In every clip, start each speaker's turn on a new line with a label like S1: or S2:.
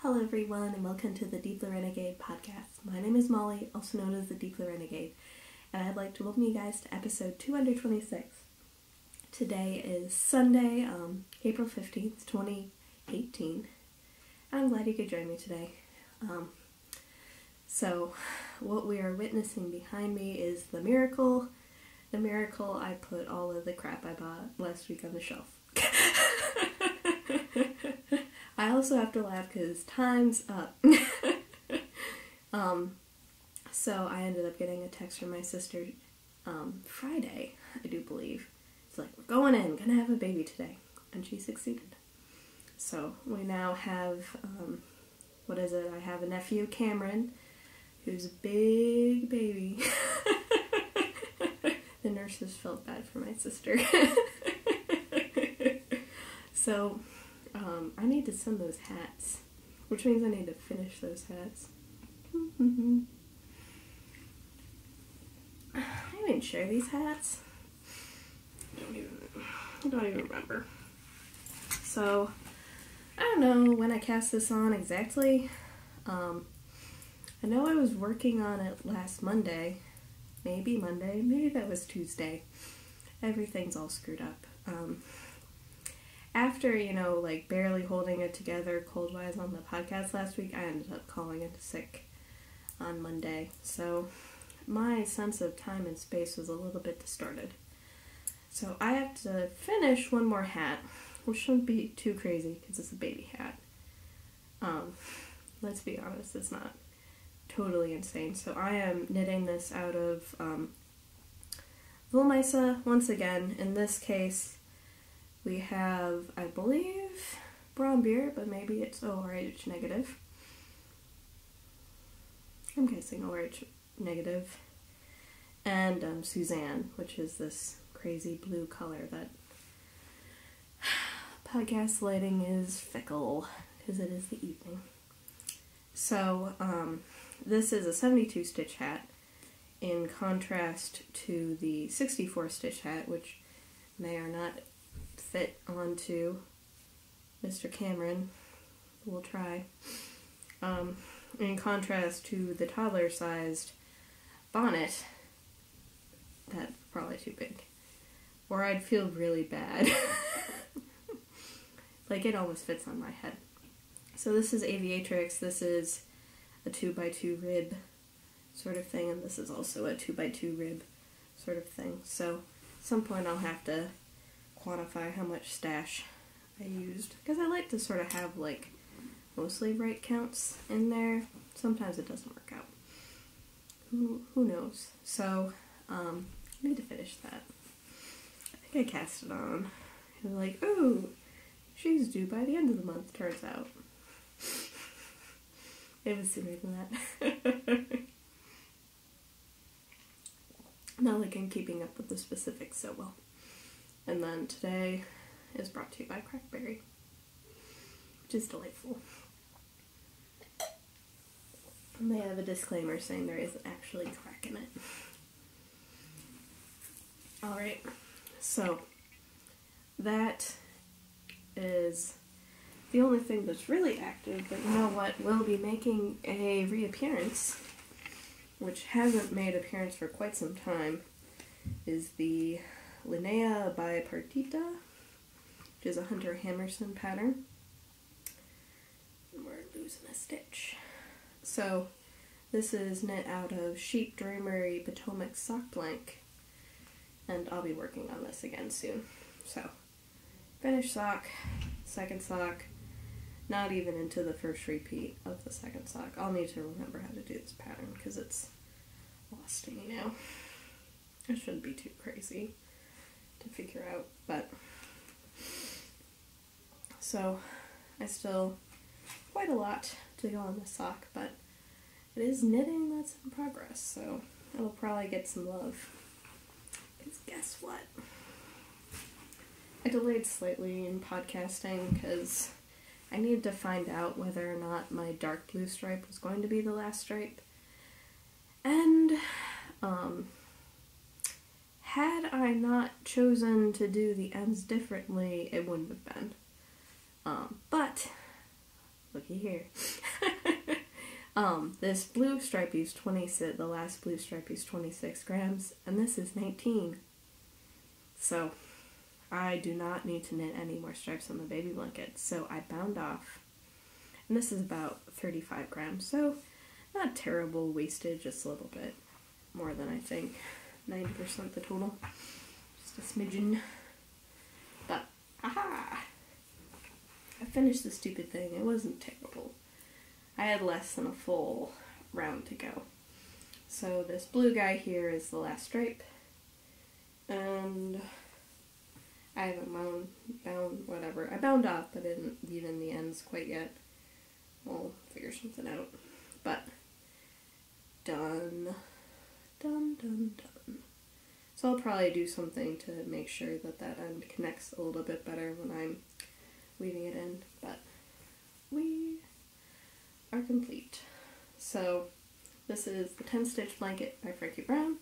S1: Hello everyone and welcome to the Deepbluerenegade podcast. My name is Molly, also known as the Deepbluerenegade, and I'd like to welcome you guys to episode 226. Today is Sunday, April 15th, 2018, and I'm glad you could join me today. So what we are witnessing behind me is the miracle I put all of the crap I bought last week on the shelf. I also have to laugh because time's up. So I ended up getting a text from my sister Friday, I do believe. It's like, we're going in, gonna have a baby today. And she succeeded. So we now have, I have a nephew, Cameron, who's a big baby. The nurses felt bad for my sister. So, I need to send those hats, which means I need to finish those hats. I didn't share these hats. I don't even remember. So, I don't know when I cast this on exactly. I know I was working on it last Monday. Maybe Monday. Maybe that was Tuesday. Everything's all screwed up. After, barely holding it together cold-wise on the podcast last week, I ended up calling in sick on Monday. So my sense of time and space was a little bit distorted. So I have to finish one more hat, which shouldn't be too crazy because it's a baby hat. Let's be honest, it's not totally insane. So I am knitting this out of Wool once again. In this case, we have, I believe, Brown Beer, but maybe it's ORH negative. I'm guessing ORH negative. And Suzanne, which is this crazy blue color that podcast lighting is fickle, because it is the evening. So, this is a 72 stitch hat, in contrast to the 64 stitch hat, which may or not fit onto Mr. Cameron. We'll try. In contrast to the toddler-sized bonnet, that's probably too big. Or I'd feel really bad. Like, it almost fits on my head. So this is Aviatrix, this is a 2x2 rib sort of thing, and this is also a 2x2 rib sort of thing. So at some point I'll have to quantify how much stash I used, because I like to sort of have mostly right counts in there. Sometimes it doesn't work out. Who knows? So I need to finish that. I think I cast it on and ooh, she's due by the end of the month, turns out. It was sooner than that. Not like I'm keeping up with the specifics so well. And then today is brought to you by Crackberry, which is delightful. And they have a disclaimer saying there isn't actually crack in it. Alright, so that is the only thing that's really active, but you know what will be making a reappearance, which hasn't made an appearance for quite some time, is the Linnea Bipartita, which is a Hunter Hammerson pattern. And we're losing a stitch. So this is knit out of Sheep Dreamery Potomac Sock Blank, and I'll be working on this again soon. So finished sock, second sock, not even into the first repeat of the second sock. I'll need to remember how to do this pattern because it's lost to me now. It shouldn't be too crazy to figure out, but so I still quite a lot to go on the sock, but it is knitting that's in progress, so it'll probably get some love. Because guess what? I delayed slightly in podcasting because I needed to find out whether or not my dark blue stripe was going to be the last stripe. And had I not chosen to do the ends differently, it wouldn't have been. But looky here. This blue stripey is 26, the last blue stripey is 26 grams, and this is 19. So, I do not need to knit any more stripes on the baby blanket, so I bound off. And this is about 35 grams, so not terrible wastage, just a little bit more than I think 90% the total. Just a smidgen. But, aha! I finished the stupid thing. It wasn't terrible. I had less than a full round to go. So this blue guy here is the last stripe. And I haven't bound whatever. I bound off, but I didn't weave in the ends quite yet. We'll figure something out. But, done. Done, done, done. So I'll probably do something to make sure that that end connects a little bit better when I'm weaving it in. But we are complete. So this is the 10 stitch blanket by Frankie Brown.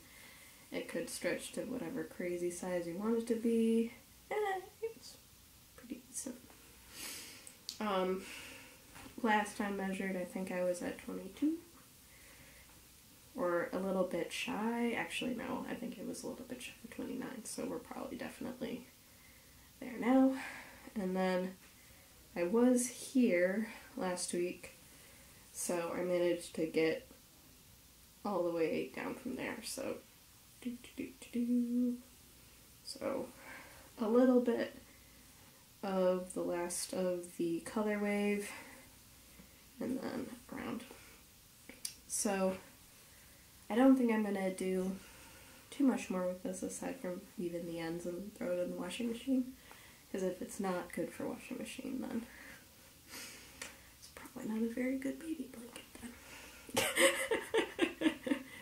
S1: It could stretch to whatever crazy size you want it to be. It's pretty decent. Last time measured, I think I was at 22. Or a little bit shy. Actually, no, I think it was a little bit shy of 29, so we're probably definitely there now. And then I was here last week, so I managed to get all the way down from there. So, so a little bit of the last of the color wave, and then around. So I don't think I'm going to do too much more with this aside from weaving the ends and throw it in the washing machine. Because if it's not good for washing machine, then it's probably not a very good baby blanket then.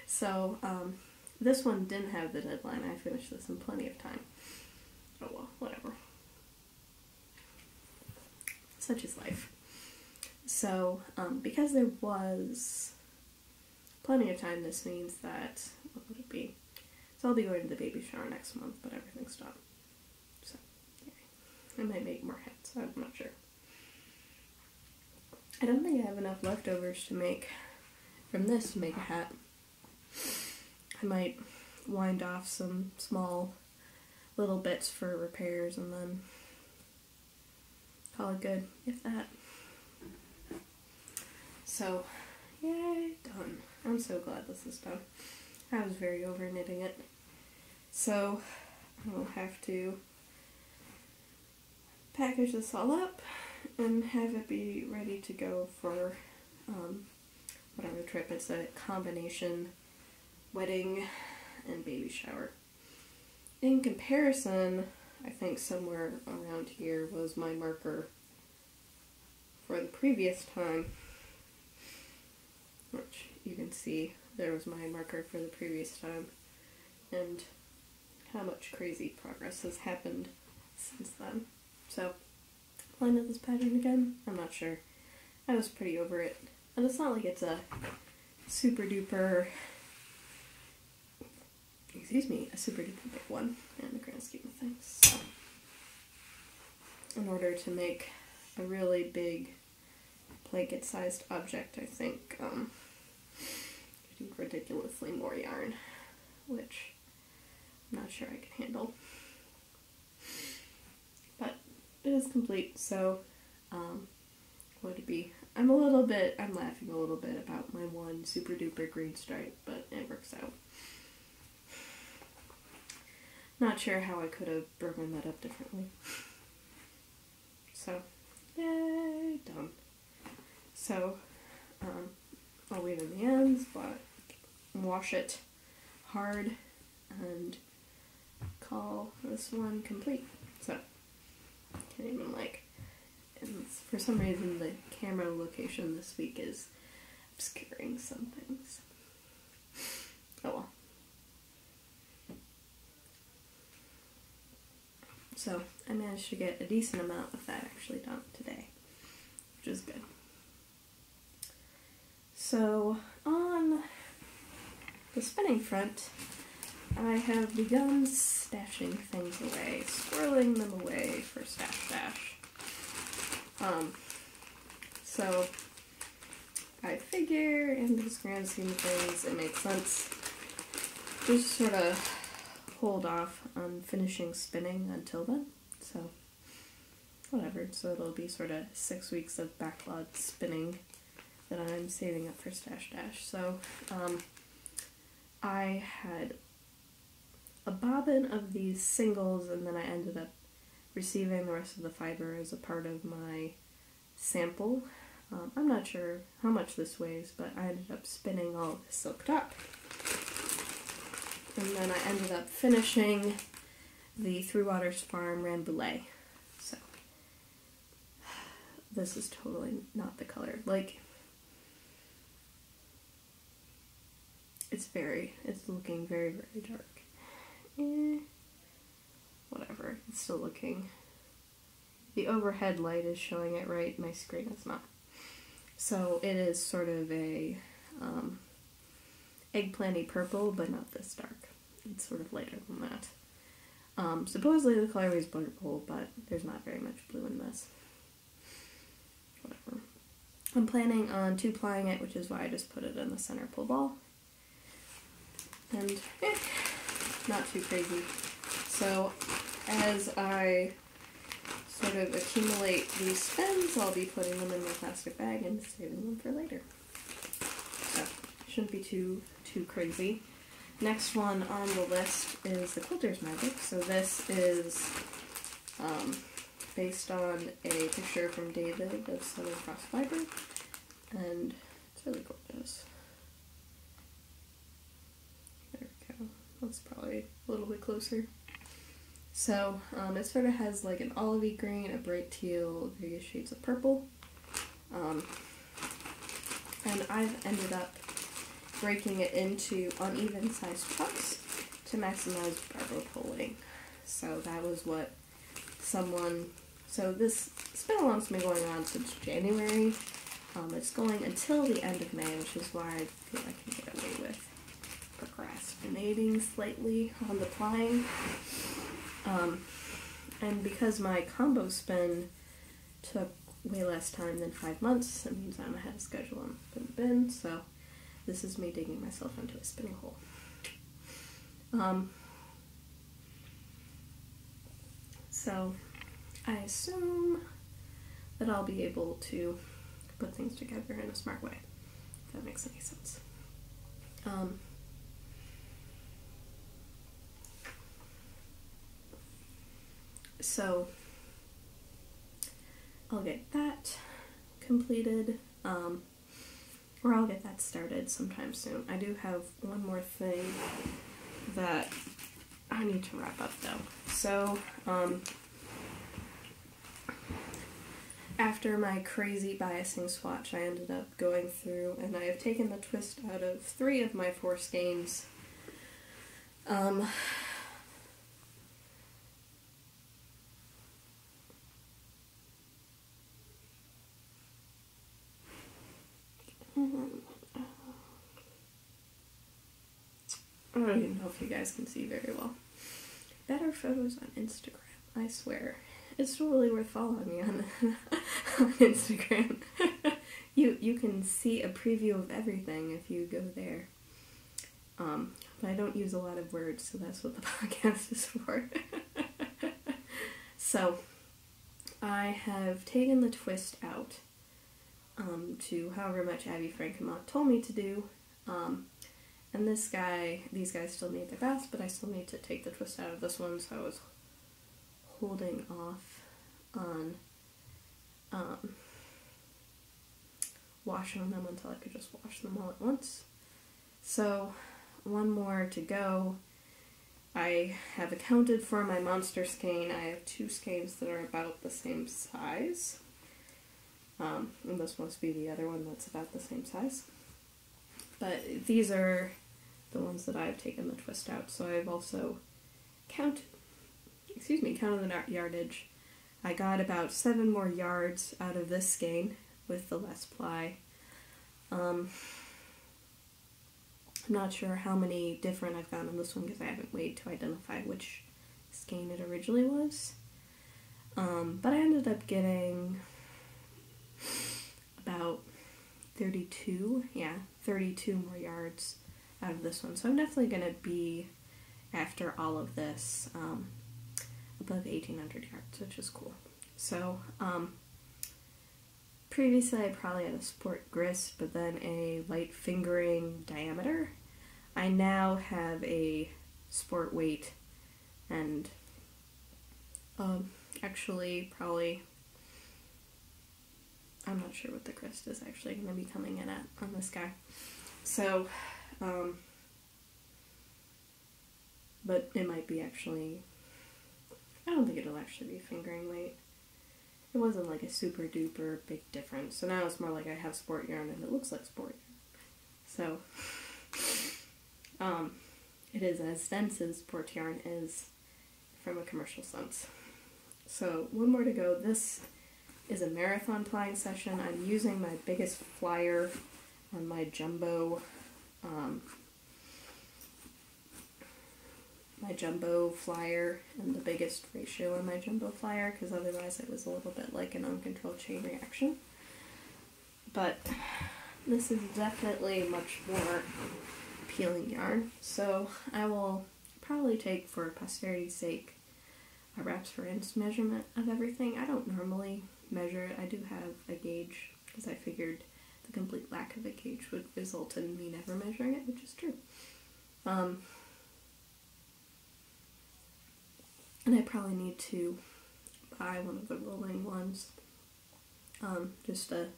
S1: So, this one didn't have the deadline. I finished this in plenty of time. Oh well, whatever. Such is life. So, because there was plenty of time, this means that, what would it be? So I'll be going to the baby shower next month, but everything's done. So, yeah. I might make more hats, I'm not sure. I don't think I have enough leftovers to make, from this to make a hat. I might wind off some small little bits for repairs and then call it good, if that. So, yay, done. I'm so glad this is done. I was very over knitting it. So, I will have to package this all up and have it be ready to go for whatever trip. It's a combination wedding and baby shower. In comparison, I think somewhere around here was my marker for the previous time, which you can see there was my marker for the previous time, and how much crazy progress has happened since then. So, will I knit this pattern again? I'm not sure. I was pretty over it. And it's not like it's a super duper, a super duper big one in the grand scheme of things. So, in order to make a really big blanket-sized object, I think I need ridiculously more yarn, which I'm not sure I can handle. But it is complete, so what would it be? I'm laughing a little bit about my one super duper green stripe, but it works out. Not sure how I could have broken that up differently. So, yay, done. So, I'll weave in the ends, but wash it hard, and call this one complete. So, can't even and for some reason the camera location this week is obscuring some things. Oh well. So, I managed to get a decent amount of that actually done today, which is good. So, on the spinning front, I have begun stashing things away, squirreling them away for stash. So I figure in this grand scheme of things it makes sense just sort of hold off on finishing spinning until then. So whatever, so it'll be sort of 6 weeks of backlog spinning that I'm saving up for Stash Dash. So I had a bobbin of these singles, and then I ended up receiving the rest of the fiber as a part of my sample. I'm not sure how much this weighs, but I ended up spinning all of the silk top. And then I ended up finishing the Three Waters Farm Rambouillet. So this is totally not the color. Like, it's looking very, very dark. Whatever, it's still looking. The overhead light is showing it right, my screen is not. So it is sort of a eggplanty purple, but not this dark. It's sort of lighter than that. Supposedly the colorway is blurple, but there's not very much blue in this. Whatever. I'm planning on 2-plying it, which is why I just put it in the center pull ball. And not too crazy. So as I sort of accumulate these spins, I'll be putting them in my plastic bag and saving them for later. So shouldn't be too crazy. Next one on the list is the Quilter's Magic. So this is based on a picture from David of Southern Cross Fiber, and it's really gorgeous. There we go. That's probably a little bit closer. So it sort of has like an olivey green, a bright teal, various shades of purple. And I've ended up breaking it into uneven sized chunks to maximize barber pulling. So that was what so this spin along's been going on since January. It's going until the end of May, which is why I feel I can get away with procrastinating slightly on the plying. And because my combo spin took way less time than 5 months, it means I'm ahead of schedule on the bin, so this is me digging myself into a spinning hole. So I assume that I'll be able to put things together in a smart way, if that makes any sense. So I'll get that completed, or I'll get that started sometime soon. I do have one more thing that I need to wrap up though. So, after my crazy biasing swatch, I ended up going through and I have taken the twist out of 3 of my 4 skeins. I don't even know if you guys can see very well. Better photos on Instagram, I swear. It's totally worth following me on, on Instagram. You can see a preview of everything if you go there. But I don't use a lot of words, so that's what the podcast is for. So, I have taken the twist out to however much Abby Frankemont told me to do. And these guys still need their baths, but I still need to take the twist out of this one, so I was holding off on washing them until I could just wash them all at once. So, one more to go. I have accounted for my monster skein. I have 2 skeins that are about the same size. And this must be the other one that's about the same size. But these are the ones that I've taken the twist out. So I've also counted the yardage. I got about 7 more yards out of this skein with the less ply. I'm not sure how many different I've gotten on this one because I haven't weighed to identify which skein it originally was. But I ended up getting about 32 more yards out of this one. So I'm definitely going to be, after all of this, above 1,800 yards, which is cool. So, previously I probably had a sport grist, but then a light fingering diameter. I now have a sport weight, and actually probably, I'm not sure what the grist is actually going to be coming in at on this guy. So, but it might be actually, I don't think it'll actually be fingering weight. It wasn't like a super duper big difference. So now it's more like I have sport yarn and it looks like sport yarn. So, it is as dense as sport yarn is from a commercial sense. So, one more to go. This is a marathon flying session. I'm using my biggest flyer on my jumbo, flyer, and the biggest ratio on my jumbo flyer, because otherwise it was a little bit like an uncontrolled chain reaction. But this is definitely much more appealing yarn, so I will probably take, for posterity's sake, a reference measurement of everything. I don't normally measure it. I do have a gauge, because I figured the complete lack of a gauge would result in me never measuring it, which is true. And I probably need to buy one of the rolling ones, just to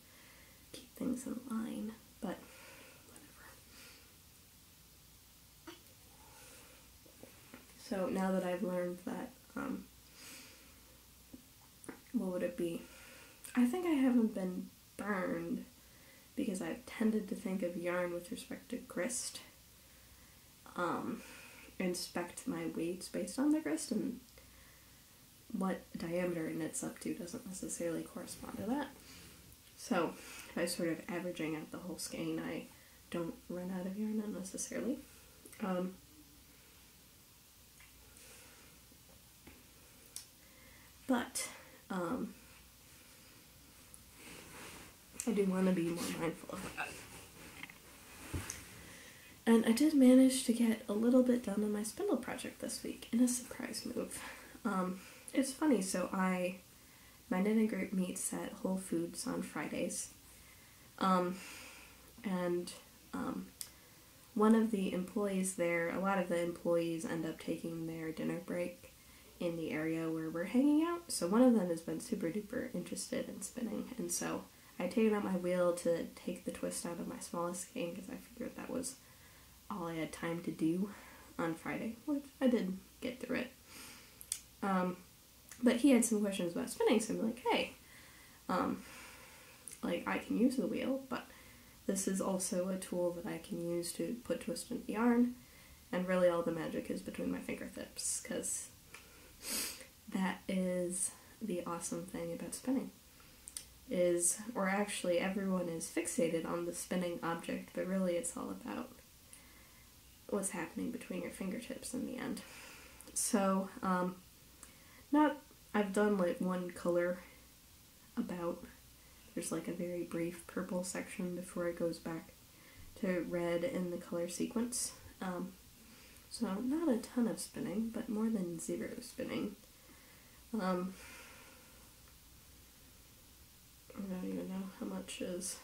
S1: keep things in line, but whatever. So now that I've learned that, what would it be? I think I haven't been burned, because I've tended to think of yarn with respect to grist, inspect my weights based on the grist, and what diameter it knits up to doesn't necessarily correspond to that. So, by sort of averaging out the whole skein, I don't run out of yarn unnecessarily. But I do want to be more mindful of that. And I did manage to get a little bit done on my spindle project this week in a surprise move. It's funny, so my knitting group meets at Whole Foods on Fridays, and one of the employees there, a lot of the employees end up taking their dinner break in the area where we're hanging out, so one of them has been super duper interested in spinning, and so I taken out my wheel to take the twist out of my smallest skein, because I figured that was all I had time to do on Friday, which I did get through it. But he had some questions about spinning, so I'm like, hey, like, I can use the wheel, but this is also a tool that I can use to put twist in the yarn, and really all the magic is between my fingertips, because that is the awesome thing about spinning. Or actually everyone is fixated on the spinning object, but really it's all about what's happening between your fingertips in the end. So, I've done like one color about, there's like a very brief purple section before it goes back to red in the color sequence. So not a ton of spinning, but more than zero spinning. I don't even know how much is,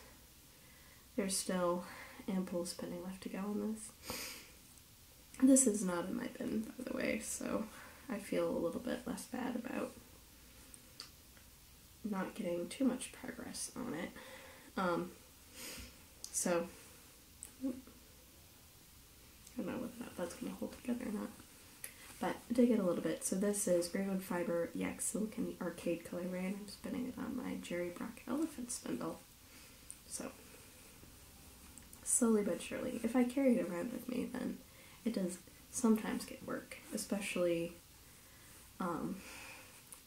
S1: there's still ample spinning left to go on this. This is not in my bin, by the way, so I feel a little bit less bad about not getting too much progress on it. So, I don't know whether that's going to hold together or not. But I did get a little bit. So this is Greywood Fiber Yak Silicon Arcade Colorway, and I'm spinning it on my Jerry Brock Elephant spindle. So, slowly but surely. If I carry it around with me, then it does sometimes get work, especially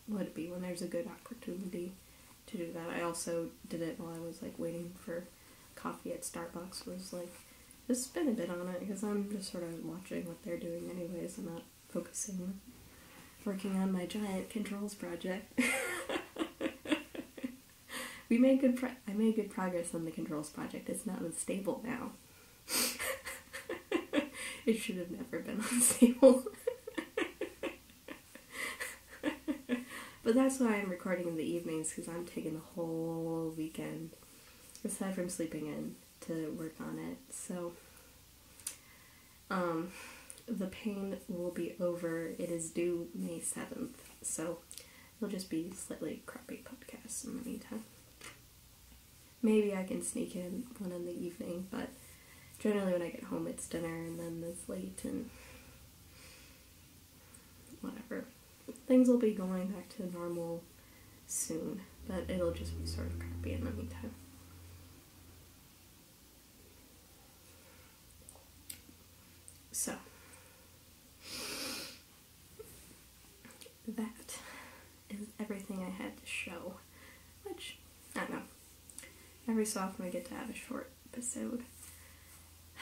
S1: would it be when there's a good opportunity to do that. I also did it while I was like waiting for coffee at Starbucks, was like, just spin a bit on it, because I'm just sort of watching what they're doing anyways and not focusing on working on my giant controls project. I made good progress on the controls project. It's not unstable now. It should have never been unstable. But that's why I'm recording in the evenings, because I'm taking the whole weekend, aside from sleeping in, to work on it. So, the pain will be over. It is due May 7th, so it'll just be slightly crappy podcasts in the meantime. Maybe I can sneak in one in the evening, but generally when I get home it's dinner and then it's late and whatever. Things will be going back to normal soon, but it'll just be sort of crappy in the meantime. So, that is everything I had to show, which, I don't know, every so often we get to have a short episode.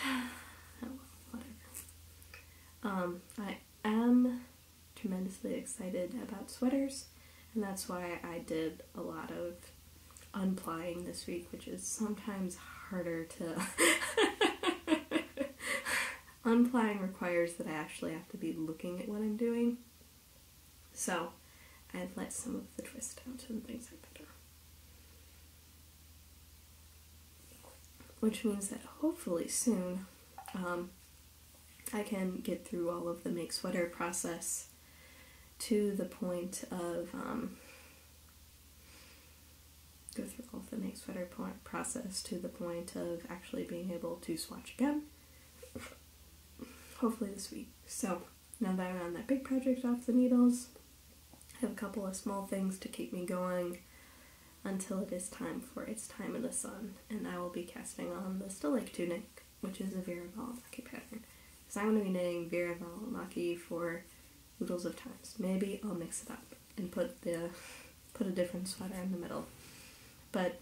S1: Oh, whatever. I am tremendously excited about sweaters, and that's why I did a lot of unplying this week, which is sometimes harder to... Unplying requires that I actually have to be looking at what I'm doing, so I've let some of the twist out and things are better. Which means that hopefully soon I can get through all of the make sweater process to the point of go through all of the make sweater process to the point of actually being able to swatch again. Hopefully this week. So now that I'm on that big project off the needles, I have a couple of small things to keep me going until it is time for its time in the sun, and I will be casting on the Still Lake tunic, which is a Vera Valimaki pattern. So I'm going to be knitting Vera Valimaki for oodles of times. Maybe I'll mix it up and put a different sweater in the middle. But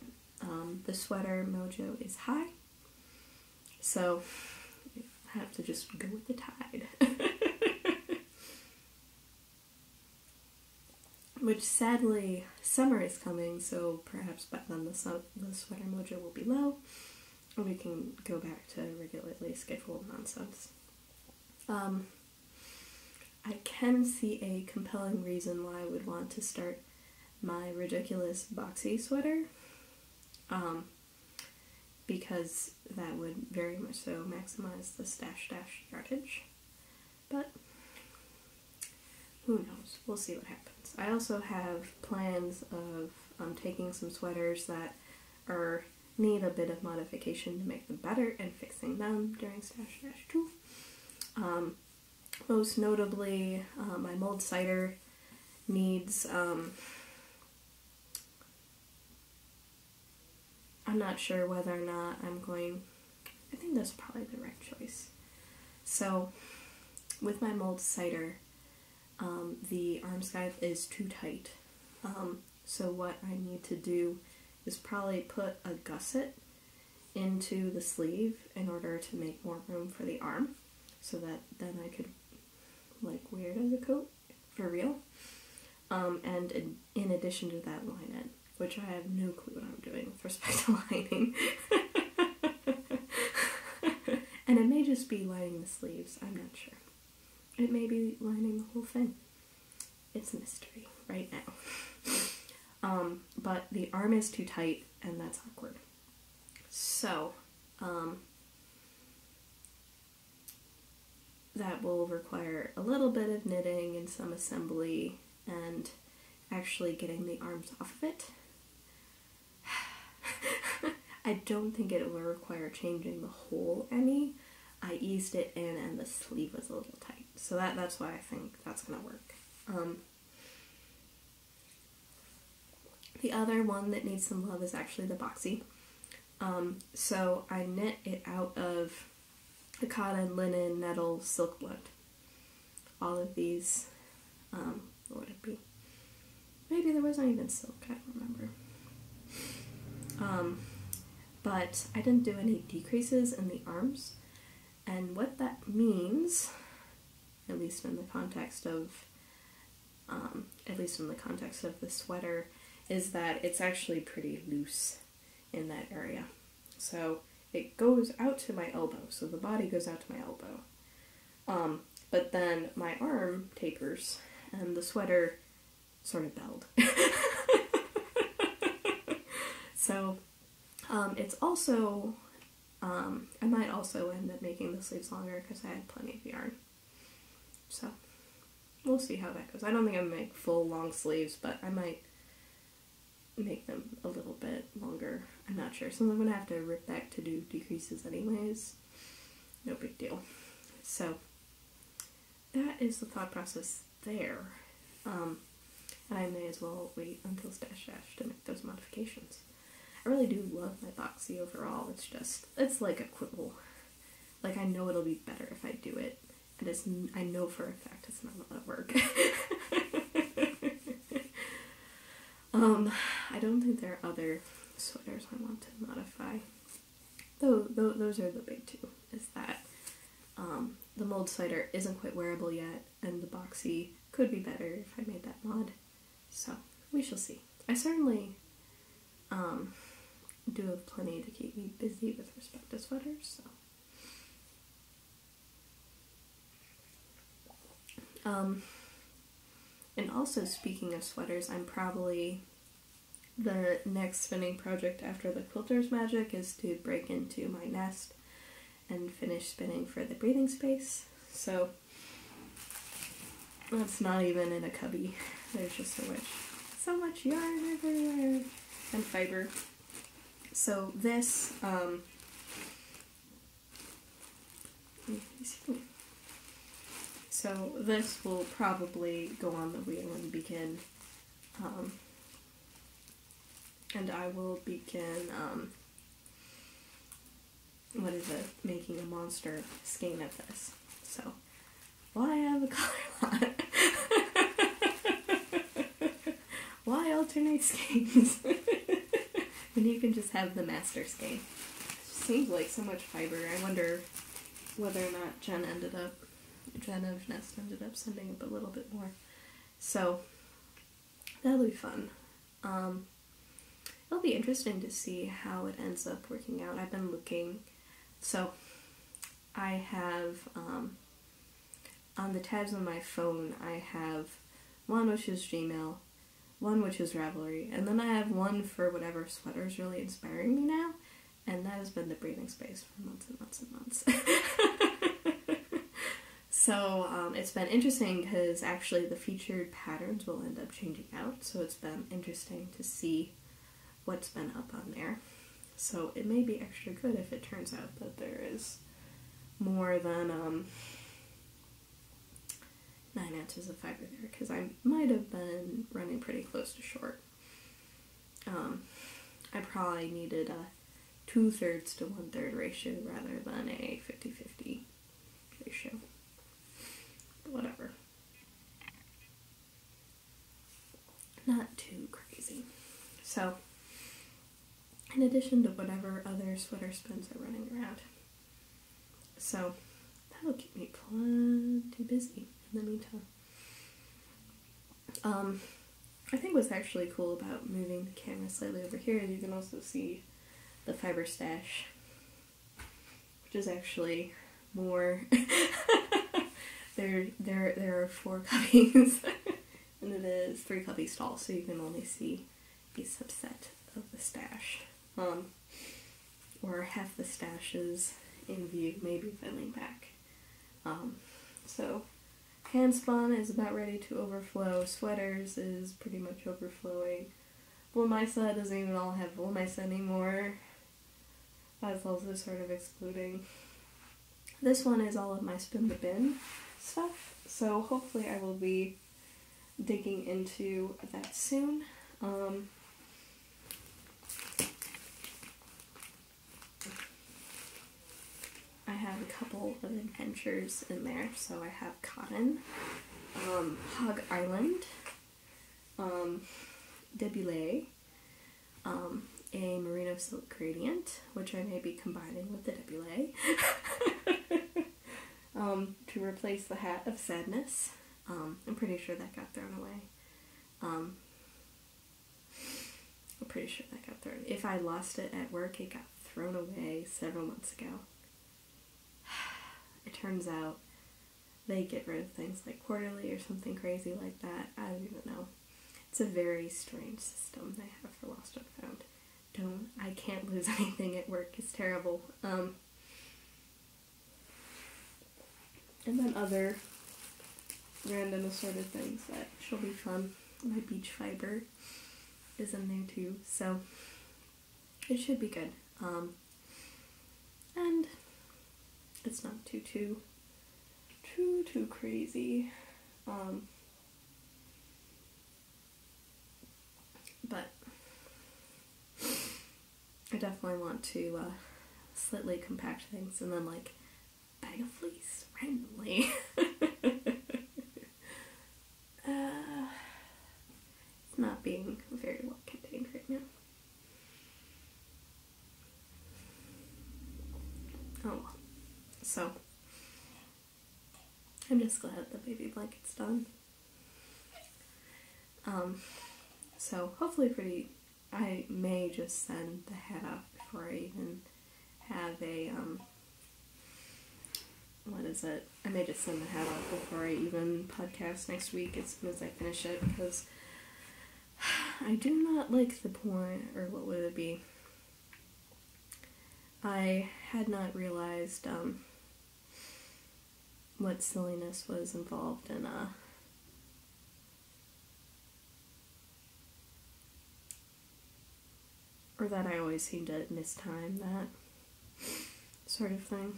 S1: the sweater mojo is high, so I have to just go with the tide. Which sadly, summer is coming, so perhaps by then the sweater mojo will be low, and we can go back to regularly scheduled nonsense. I can see a compelling reason why I would want to start my ridiculous boxy sweater, because that would very much so maximize the stash yardage, but who knows, we'll see what happens. I also have plans of taking some sweaters that need a bit of modification to make them better and fixing them during stash 2. Most notably, my mulled cider needs, I'm not sure whether or not I think that's probably the right choice. So, with my mulled cider, the arm scythe is too tight. So what I need to do is probably put a gusset into the sleeve in order to make more room for the arm, so that then I could wear it as a coat for real. And in addition to that, line it, which I have no clue what I'm doing with respect to lining. And it may just be lining the sleeves, I'm not sure. It may be lining the whole thing. It's a mystery right now. But the arm is too tight, and that's awkward. So, that will require a little bit of knitting and some assembly and actually getting the arms off of it. I don't think it will require changing the whole any. I eased it in and the sleeve was a little tight. So that's why I think that's going to work. The other one that needs some love is actually the boxy. So I knit it out of the cotton, linen, nettle, silk blend. All of these, what would it be? Maybe there wasn't even silk, I don't remember. But I didn't do any decreases in the arms, and what that means, at least in the context of the sweater, is that it's actually pretty loose in that area. So it goes out to my elbow, so the body goes out to my elbow. But then my arm tapers, and the sweater sort of belled. So, it's also, I might also end up making the sleeves longer because I had plenty of yarn. So, we'll see how that goes. I don't think I'm going to make full long sleeves, but I might make them a little bit longer. I'm not sure. So I'm going to have to rip back to do decreases anyways. No big deal. So, that is the thought process there. And I may as well wait until Stash Dash to make those modifications. I really do love my boxy overall. It's just, it's like a quibble. Like, I know it'll be better if I do it. And I know for a fact it's not a lot of work. I don't think there are other sweaters I want to modify. Though those are the big two. Is that the mold sweater isn't quite wearable yet, and the boxy could be better if I made that mod. So, we shall see. I certainly do have plenty to keep me busy with respect to sweaters, so. And also, speaking of sweaters, I'm probably, the next spinning project after the quilter's magic is to break into my nest and finish spinning for the breathing space. So that's not even in a cubby. There's just so much yarn everywhere and fiber. So this, so this will probably go on the wheel and begin, and I will begin, making a monster skein of this. So, why have a color lot? Why alternate skeins? When you can just have the master skein. It just seems like so much fiber. I wonder whether or not Jen of Nest ended up sending up a little bit more. So, that'll be fun. It'll be interesting to see how it ends up working out. I've been looking. So, I have, on the tabs on my phone, I have one which is Gmail, one which is Ravelry, and then I have one for whatever sweater is really inspiring me now, and that has been the breathing space for months and months and months. So, it's been interesting because actually the featured patterns will end up changing out, so it's been interesting to see what's been up on there. So it may be extra good if it turns out that there is more than 9 ounces of fiber there, because I might have been running pretty close to short. I probably needed a 2/3 to 1/3 ratio rather than a 50-50 ratio. But whatever. Not too crazy. So, in addition to whatever other sweater spins are running around. So, that'll keep me plenty busy in the meantime. I think what's actually cool about moving the camera slightly over here is you can also see the fiber stash, which is actually more. There are 4 cubbies, and it is 3 cubby stalls, so you can only see a subset of the stash. Or half the stash is in view, maybe if I lean back. So, hand spun is about ready to overflow. Sweaters is pretty much overflowing. Woolmisa doesn't even all have Woolmisa anymore. That's also sort of exploding. This one is all of my spin the bin stuff, so hopefully I will be digging into that soon. I have a couple of adventures in there. So I have Cotton, Hog Island, Debbulé, a Merino Silk Gradient, which I may be combining with the Debbulé, to replace the Hat of Sadness. I'm pretty sure that got thrown away. I'm pretty sure that got thrown. If I lost it at work, it got thrown away several months ago. It turns out they get rid of things like quarterly or something crazy like that. I don't even know. It's a very strange system they have for lost and found. I can't lose anything at work. It's terrible. And then other random assorted things that should be fun. My beach fiber is in there too, so it should be good. And it's not too crazy. But I definitely want to slightly compact things and then like bag of fleece randomly. It's not being very well contained right now. Oh well. So I'm just glad the baby blanket's done. So hopefully I may just send the hat off before I even have a, I may just send the hat off before I even podcast next week as soon as I finish it, because I do not like the porn, or what would it be? I had not realized, what silliness was involved in, or that I always seem to mistime that sort of thing.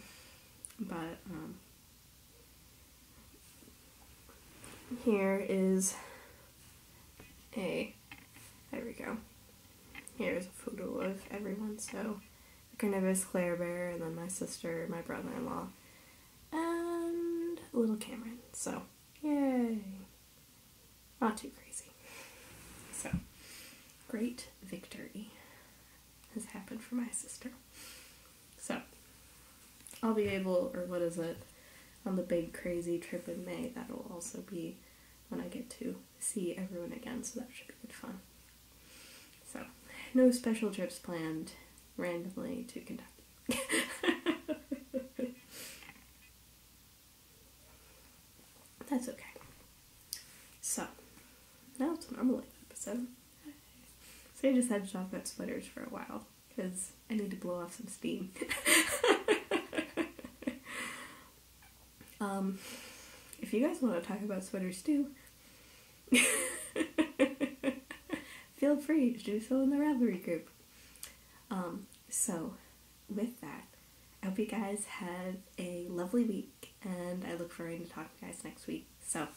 S1: But, here is there we go. Here's a photo of everyone. So, Carnivorous Claire Bear, and then my sister, my brother-in-law, and little Cameron. So, yay! Not too crazy. So, great victory has happened for my sister. So, I'll be able, or what is it, on the big crazy trip in May, that'll also be when I get to see everyone again, so that should be good fun. So, no special trips planned randomly to Kentucky. That's okay. So, now it's a normal episode. So I just had to talk about sweaters for a while, because I need to blow off some steam. If you guys want to talk about sweaters too, feel free to do so in the Ravelry group. So, with that, I hope you guys have a lovely week, and I look forward to talking to you guys next week. So,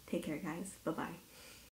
S1: take care guys. Bye-bye.